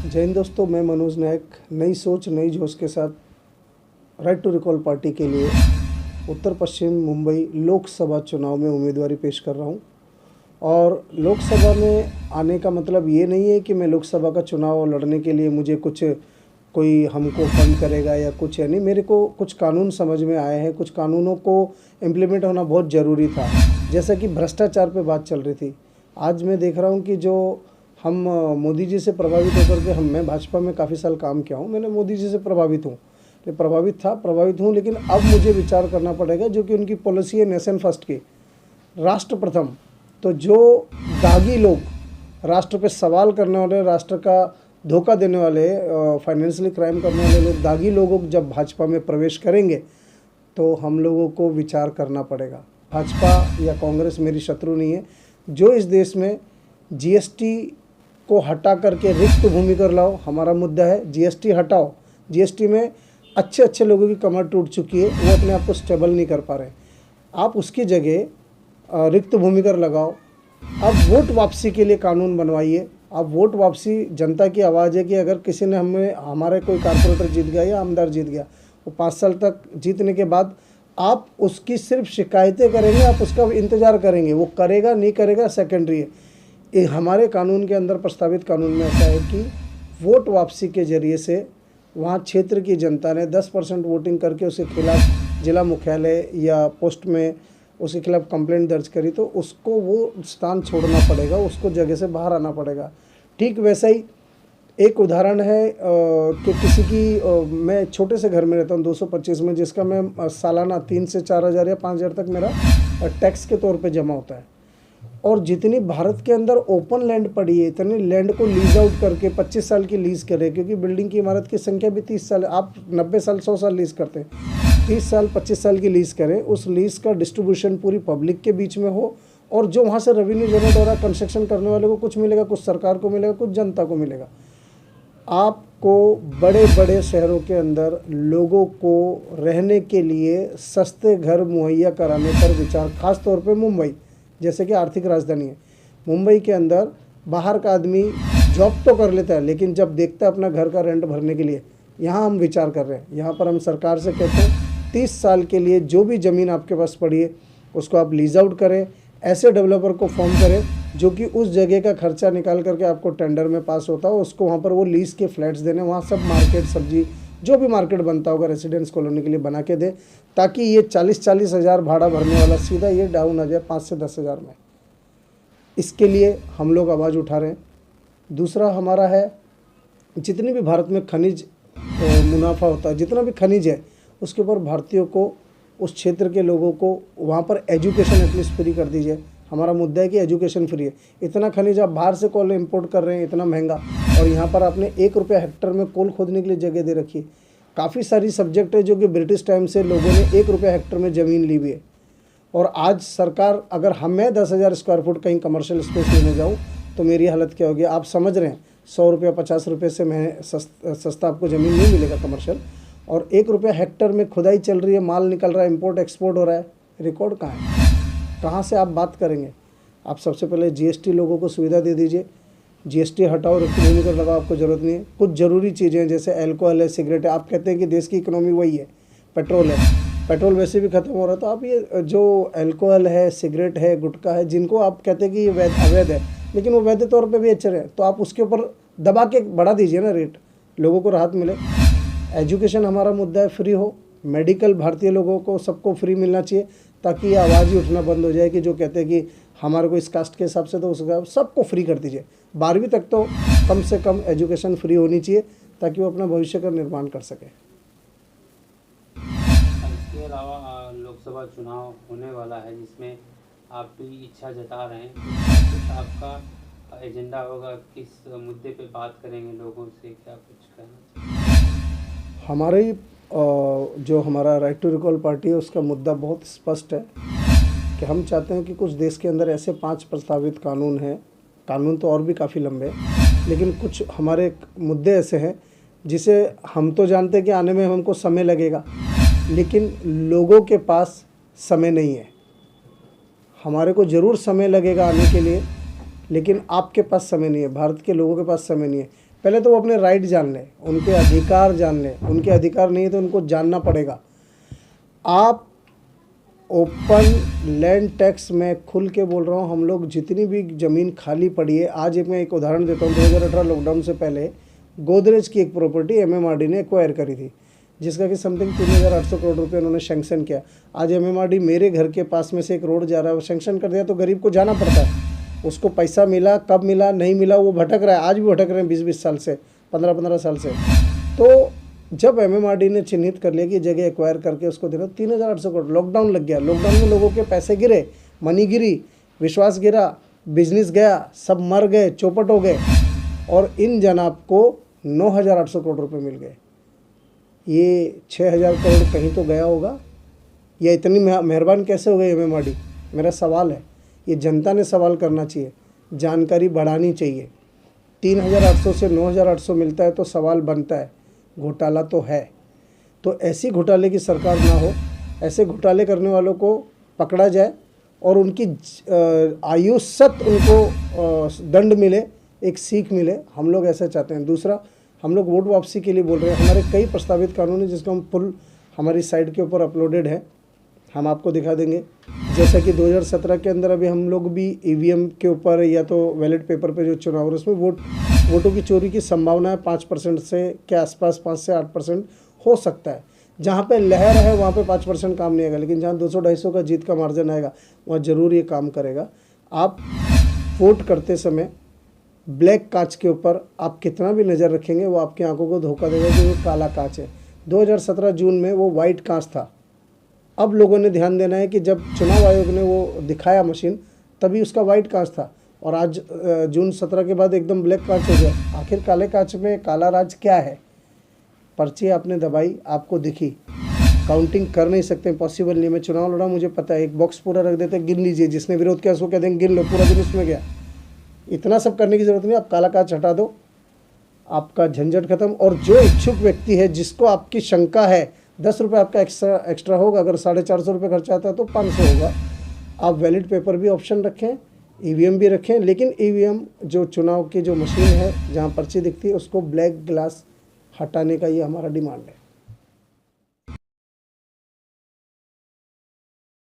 जय हिंद दोस्तों, मैं मनोज नायक नई सोच नई जोश के साथ राइट टू रिकॉल पार्टी के लिए उत्तर पश्चिम मुंबई लोकसभा चुनाव में उम्मीदवारी पेश कर रहा हूं। और लोकसभा में आने का मतलब ये नहीं है कि मैं लोकसभा का चुनाव लड़ने के लिए मुझे कोई हमको फंड करेगा या कुछ है। नहीं, मेरे को कुछ कानून समझ में आए हैं, कुछ कानूनों को इम्प्लीमेंट होना बहुत ज़रूरी था। जैसा कि भ्रष्टाचार पे बात चल रही थी, आज मैं देख रहा हूँ कि जो हम मोदी जी से प्रभावित होकर के मैं भाजपा में काफ़ी साल काम किया हूँ, मैंने मोदी जी से प्रभावित हूँ, लेकिन अब मुझे विचार करना पड़ेगा जो कि उनकी पॉलिसी है नेशन फर्स्ट की, राष्ट्र प्रथम। तो जो दागी लोग राष्ट्र पे सवाल करने वाले, राष्ट्र का धोखा देने वाले, फाइनेंशियली क्राइम करने वाले लोग, दागी लोगों जब भाजपा में प्रवेश करेंगे तो हम लोगों को विचार करना पड़ेगा। भाजपा या कांग्रेस मेरी शत्रु नहीं है। जो इस देश में जीएसटी को हटा करके रिक्त भूमि कर लाओ, हमारा मुद्दा है जीएसटी हटाओ। जीएसटी में अच्छे लोगों की कमर टूट चुकी है, वो अपने आप को स्टेबल नहीं कर पा रहे। आप उसकी जगह रिक्त भूमि कर लगाओ। अब वोट वापसी के लिए कानून बनवाइए। अब वोट वापसी जनता की आवाज़ है कि अगर किसी ने हमारे कोई कारपोरेटर जीत गया या आमदार जीत गया, वो 5 साल तक जीतने के बाद आप उसकी सिर्फ शिकायतें करेंगे, आप उसका इंतज़ार करेंगे, वो करेगा नहीं करेगा सेकेंडरी है। हमारे कानून के अंदर, प्रस्तावित कानून में ऐसा है कि वोट वापसी के ज़रिए से वहाँ क्षेत्र की जनता ने 10% वोटिंग करके उसके खिलाफ जिला मुख्यालय या पोस्ट में उसके खिलाफ कंप्लेंट दर्ज करी, तो उसको वो स्थान छोड़ना पड़ेगा, उसको जगह से बाहर आना पड़ेगा। ठीक वैसा ही एक उदाहरण है कि किसी की मैं छोटे से घर में रहता हूँ 225 में, जिसका मैं सालाना 3 से 4 हज़ार या 5 हज़ार तक मेरा टैक्स के तौर पे जमा होता है। और जितनी भारत के अंदर ओपन लैंड पड़ी है, इतनी लैंड को लीज आउट करके 25 साल की लीज़ करें, क्योंकि बिल्डिंग की इमारत की संख्या भी 30 साल है। आप 90 साल 100 साल लीज़ करते हैं, 30 साल 25 साल की लीज़ करें। उस लीज़ का डिस्ट्रीब्यूशन पूरी पब्लिक के बीच में हो, और जो वहाँ से रेवेन्यू जनरेट हो रहा है, कंस्ट्रक्शन करने वाले को कुछ मिलेगा, कुछ सरकार को मिलेगा, कुछ जनता को मिलेगा। आपको बड़े बड़े शहरों के अंदर लोगों को रहने के लिए सस्ते घर मुहैया कराने पर विचार, खास तौर पे मुंबई जैसे कि आर्थिक राजधानी है। मुंबई के अंदर बाहर का आदमी जॉब तो कर लेता है, लेकिन जब देखता है अपना घर का रेंट भरने के लिए, यहाँ हम विचार कर रहे हैं। यहाँ पर हम सरकार से कहते हैं 30 साल के लिए जो भी ज़मीन आपके पास पड़ी है उसको आप लीज आउट करें, ऐसे डेवलपर को फॉर्म करें जो कि उस जगह का खर्चा निकाल करके आपको टेंडर में पास होता हो, उसको वहाँ पर वो लीज़ के फ्लैट्स देने, वहाँ सब मार्केट, सब्जी जो भी मार्केट बनता होगा रेसिडेंस कॉलोनी के लिए बना के दे, ताकि ये 40-40 हज़ार भाड़ा भरने वाला सीधा ये डाउन आ जाए 5 से 10 हज़ार में। इसके लिए हम लोग आवाज़ उठा रहे हैं। दूसरा हमारा है, जितनी भी भारत में खनिज मुनाफा होता है, जितना भी खनिज है, उसके ऊपर भारतीयों को, उस क्षेत्र के लोगों को वहाँ पर एजुकेशन एटलीस्ट फ्री कर दीजिए। हमारा मुद्दा है कि एजुकेशन फ्री है। इतना खनिज आप बाहर से कोल इंपोर्ट कर रहे हैं, इतना महंगा, और यहाँ पर आपने 1 रुपया हेक्टर में कोल खोदने के लिए जगह दे रखी है। काफ़ी सारी सब्जेक्ट है जो कि ब्रिटिश टाइम से लोगों ने 1 रुपया हेक्टर में ज़मीन ली हुई है। और आज सरकार, अगर मैं 10,000 स्क्वायर फुट कहीं कमर्शियल स्पेस लेने जाऊँ तो मेरी हालत क्या होगी आप समझ रहे हैं। 100 रुपया 50 रुपये से सस्ता आपको ज़मीन नहीं मिलेगा कमर्शियल, और 1 रुपया हेक्टर में खुदाई चल रही है, माल निकल रहा है, इंपोर्ट एक्सपोर्ट हो रहा है। रिकॉर्ड कहाँ है? कहाँ से आप बात करेंगे? आप सबसे पहले जीएसटी लोगों को सुविधा दे दीजिए। जीएसटी हटाओ, रिक्त भूमि कर लगाओ, आपको ज़रूरत नहीं है। कुछ ज़रूरी चीज़ें जैसे अल्कोहल है, सिगरेट है, आप कहते हैं कि देश की इकोनॉमी वही है, पेट्रोल है, पेट्रोल वैसे भी ख़त्म हो रहा है, तो आप ये जो अल्कोहल है, सिगरेट है, गुटखा है, जिनको आप कहते हैं कि ये अवैध है, लेकिन वो वैध तौर पे भी अच्छे रहे, तो आप उसके ऊपर दबा के बढ़ा दीजिए ना रेट, लोगों को राहत मिले। एजुकेशन हमारा मुद्दा है, फ्री हो। मेडिकल भारतीय लोगों को सबको फ्री मिलना चाहिए, ताकि ये आवाज़ ही उठना बंद हो जाए कि जो कहते हैं कि हमारे को इस कास्ट के हिसाब से, तो उसका सबको फ्री कर दीजिए। 12वीं तक तो कम से कम एजुकेशन फ्री होनी चाहिए, ताकि वो अपना भविष्य का निर्माण कर सके। इसके अलावा लोकसभा चुनाव होने वाला है, जिसमें आप भी इच्छा जता रहे हैं, कुछ आपका एजेंडा होगा, किस मुद्दे पे बात करेंगे लोगों से, क्या कुछ कहना? हमारी जो हमारा राइट टू रिकॉल पार्टी है, उसका मुद्दा बहुत स्पष्ट है कि हम चाहते हैं कि कुछ देश के अंदर ऐसे 5 प्रस्तावित कानून हैं, कानून तो और भी काफ़ी लंबे हैं, लेकिन कुछ हमारे मुद्दे ऐसे हैं जिसे हम तो जानते हैं कि आने में हमको समय लगेगा, लेकिन लोगों के पास समय नहीं है। हमारे को ज़रूर समय लगेगा आने के लिए, लेकिन आपके पास समय नहीं है, भारत के लोगों के पास समय नहीं है। पहले तो वो अपने राइट जान लें, उनके अधिकार जान लें। उनके अधिकार नहीं है तो उनको जानना पड़ेगा। आप ओपन लैंड टैक्स में खुल के बोल रहा हूँ, हम लोग जितनी भी ज़मीन खाली पड़ी है, आज मैं एक उदाहरण देता हूँ। 2018 लॉकडाउन से पहले गोदरेज की एक प्रॉपर्टी एमएमआरडी ने एक्वायर करी थी, जिसका कि समथिंग 3,800 करोड़ रुपये उन्होंने सैंक्शन किया। आज एमएमआरडी मेरे घर के पास में से एक रोड जा रहा है, वो सैंक्शन कर दिया तो गरीब को जाना पड़ता है। उसको पैसा मिला, कब मिला, नहीं मिला, वो भटक रहा है। आज भी भटक रहे हैं 20-20 साल से, 15-15 साल से। तो जब एमएमआरडी ने चिन्हित कर लिया कि जगह एक्वायर करके उसको देना, 3,800 करोड़, लॉकडाउन लग गया। लॉकडाउन में लोगों के पैसे गिरे, मनी गिरी, विश्वास गिरा, बिजनेस गया, सब मर गए, चौपट हो गए, और इन जनाब को 9,800 करोड़ रुपए मिल गए। ये 6,000 करोड़ कहीं तो गया होगा, या इतनी मेहरबान कैसे हो गई एमएमआरडी? मेरा सवाल है, ये जनता ने सवाल करना चाहिए, जानकारी बढ़ानी चाहिए। 3,800 से 9,800 मिलता है तो सवाल बनता है, घोटाला तो है। तो ऐसी घोटाले की सरकार ना हो, ऐसे घोटाले करने वालों को पकड़ा जाए और उनकी आयुष्यत उनको दंड मिले, एक सीख मिले। हम लोग ऐसा चाहते हैं। दूसरा, हम लोग वोट वापसी के लिए बोल रहे हैं। हमारे कई प्रस्तावित कानून है जिसको हम फुल हमारी साइट के ऊपर अपलोडेड है, हम आपको दिखा देंगे। जैसा कि 2017 के अंदर अभी हम लोग भी ईवीएम के ऊपर या तो बैलेट पेपर पे जो चुनाव हो रहा है उसमें वोटों की चोरी की संभावना है 5% से के आसपास, 5 से 8% हो सकता है। जहाँ पे लहर है वहाँ पे 5% काम नहीं आएगा, लेकिन जहाँ 200-250 का जीत का मार्जिन आएगा वहाँ ज़रूर ये काम करेगा। आप वोट करते समय ब्लैक कांच के ऊपर आप कितना भी नज़र रखेंगे वो आपकी आंखों को धोखा देगा कि वो काला कांच है। 2017 जून में वो वाइट कांच था। अब लोगों ने ध्यान देना है कि जब चुनाव आयोग ने वो दिखाया मशीन, तभी उसका वाइट कांच था, और आज जून 17 के बाद एकदम ब्लैक कांच हो गया। आखिर काले कांच में काला राज क्या है? पर्ची आपने दबाई, आपको दिखी, काउंटिंग कर नहीं सकते, पॉसिबल नहीं। मैं चुनाव लड़ा, मुझे पता है, एक बॉक्स पूरा रख देते, गिन लीजिए, जिसने विरोध किया उसको कह देंगे गिन लो, पूरा दिन उसमें गया। इतना सब करने की ज़रूरत नहीं, आप काला कांच हटा दो, आपका झंझट खत्म। और जो इच्छुक व्यक्ति है, जिसको आपकी शंका है, 10 रुपये आपका एक्स्ट्रा होगा। अगर 450 रुपये खर्चा आता है तो 500 होगा। आप वैलिड पेपर भी ऑप्शन रखें, ईवीएम भी रखें, लेकिन ईवीएम जो चुनाव की जो मशीन है जहाँ पर्ची दिखती है उसको ब्लैक ग्लास हटाने का ये हमारा डिमांड है।